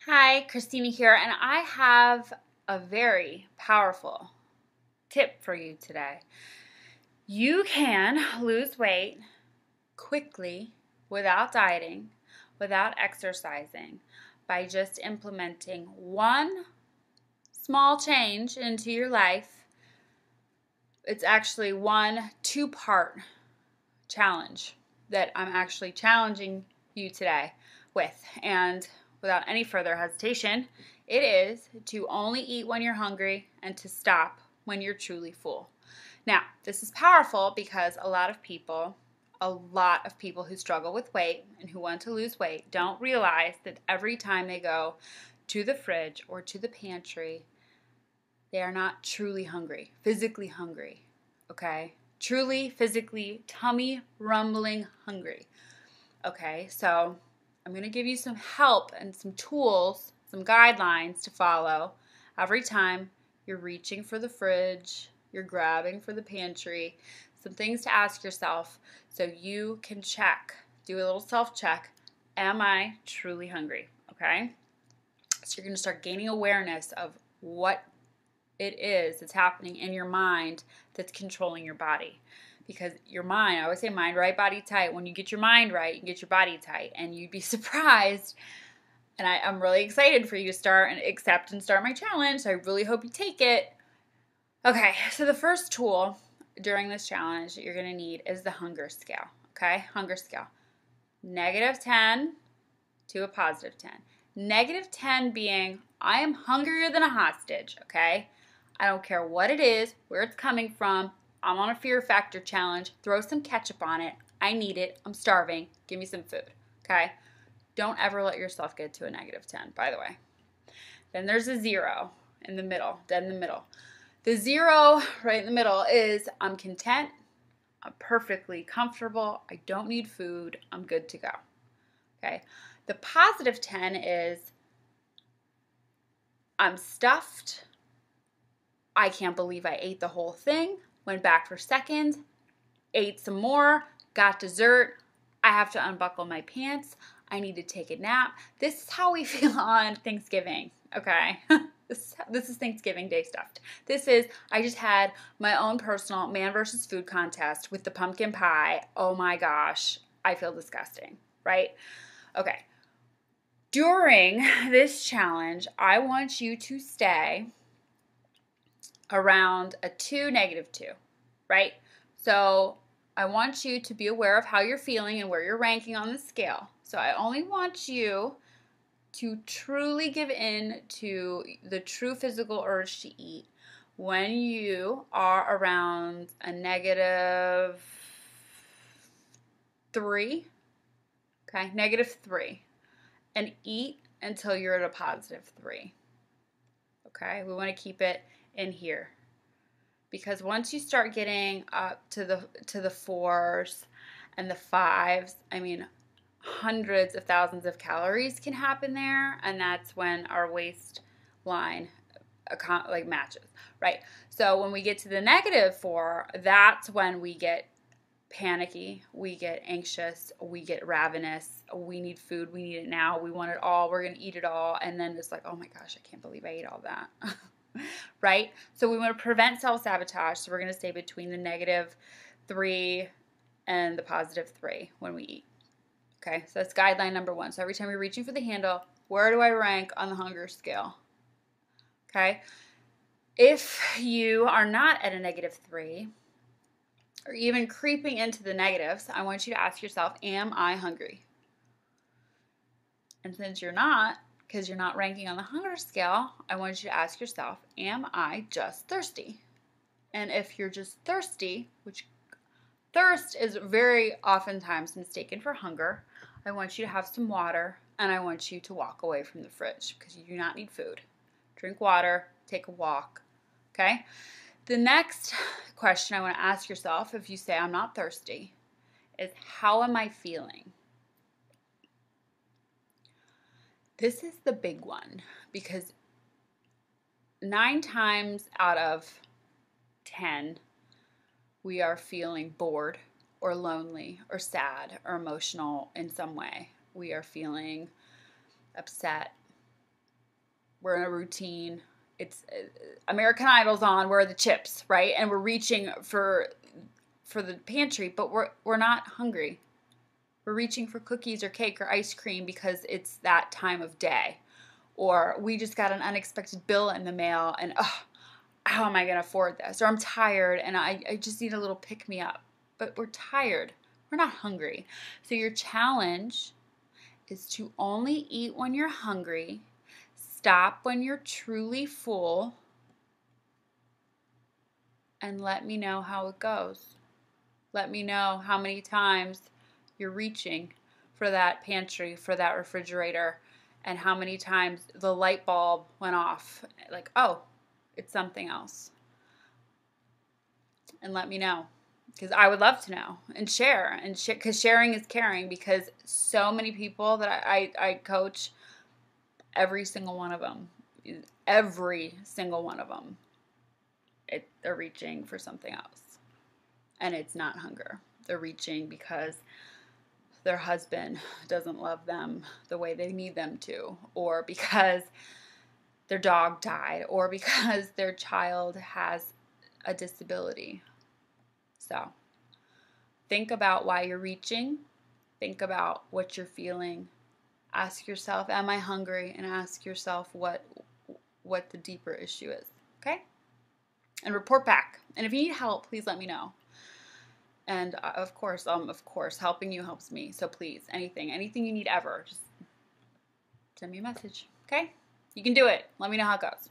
Hi, Christina here, and I have a very powerful tip for you today. You can lose weight quickly without dieting, without exercising, by just implementing one small change into your life. It's actually one two-part challenge that I'm actually challenging you today with. And without any further hesitation, it is to only eat when you're hungry and to stop when you're truly full. Now, this is powerful because a lot of people who struggle with weight and who want to lose weight don't realize that every time they go to the fridge or to the pantry, they are not truly hungry, physically hungry, okay? Truly, physically, tummy rumbling hungry. Okay, so I'm going to give you some help and some tools, some guidelines to follow every time you're reaching for the fridge, you're grabbing for the pantry, some things to ask yourself so you can do a little self-check. Am I truly hungry? Okay, so you're going to start gaining awareness of what it is that's happening in your mind that's controlling your body. Because your mind, I always say mind right, body tight. When you get your mind right, you can get your body tight. And you'd be surprised. And I'm really excited for you to start and accept and start my challenge. So I really hope you take it. Okay, so the first tool during this challenge that you're going to need is the hunger scale. Okay, hunger scale. -10 to a +10. -10 being, I am hungrier than a hostage, okay? I don't care what it is, where it's coming from. I'm on a fear factor challenge. Throw some ketchup on it. I need it. I'm starving. Give me some food, okay? Don't ever let yourself get to a -10, by the way. Then there's a 0 in the middle, dead in the middle. The 0 right in the middle is I'm content. I'm perfectly comfortable. I don't need food. I'm good to go, okay? The +10 is I'm stuffed. I can't believe I ate the whole thing. Went back for seconds, ate some more, got dessert. I have to unbuckle my pants. I need to take a nap. This is how we feel on Thanksgiving, okay? This is Thanksgiving Day stuffed. This is, I just had my own personal man versus food contest with the pumpkin pie. Oh my gosh, I feel disgusting, right? Okay. During this challenge, I want you to stay around a -2, right? So I want you to be aware of how you're feeling and where you're ranking on the scale. So I only want you to truly give in to the true physical urge to eat when you are around a -3, okay, -3, and eat until you're at a +3, okay? We want to keep it in here, because once you start getting up to the 4s and the 5s, I mean, hundreds of thousands of calories can happen there, and that's when our waistline like matches, right? So when we get to the -4, that's when we get panicky, we get anxious, we get ravenous, we need food, we need it now, we want it all, we're gonna eat it all, and then it's like, oh my gosh, I can't believe I ate all that. Right? So we want to prevent self-sabotage, so we're going to stay between the -3 and the +3 when we eat. Okay, so that's guideline number 1. So every time you're reaching for the handle, where do I rank on the hunger scale? Okay, if you are not at a -3 or even creeping into the negatives, I want you to ask yourself, am I hungry? And since you're not, because you're not ranking on the hunger scale, I want you to ask yourself, am I just thirsty? And if you're just thirsty, which thirst is very oftentimes mistaken for hunger, I want you to have some water, and I want you to walk away from the fridge because you do not need food. Drink water, take a walk, okay? The next question I want to ask yourself, if you say I'm not thirsty, is how am I feeling? This is the big one, because 9 times out of 10, we are feeling bored or lonely or sad or emotional in some way. We are feeling upset, we're in a routine. It's American Idol's on, where are the chips, right? And we're reaching for the pantry, but we're not hungry. We're reaching for cookies or cake or ice cream because it's that time of day. Or we just got an unexpected bill in the mail and how am I going to afford this? Or I'm tired and I just need a little pick me up. But we're tired. We're not hungry. So your challenge is to only eat when you're hungry. Stop when you're truly full. And let me know how it goes. Let me know how many times you're reaching for that pantry, for that refrigerator, and how many times the light bulb went off. Like, oh, it's something else. And let me know, because I would love to know and share, because sharing is caring, because so many people that I coach, every single one of them, they're reaching for something else. And it's not hunger. They're reaching because their husband doesn't love them the way they need them to, or because their dog died, or because their child has a disability. So think about why you're reaching. Think about what you're feeling. Ask yourself, am I hungry? And ask yourself what the deeper issue is. Okay? And report back. And if you need help, please let me know. And of course, helping you helps me. So please, anything you need ever, just send me a message. Okay? You can do it. Let me know how it goes.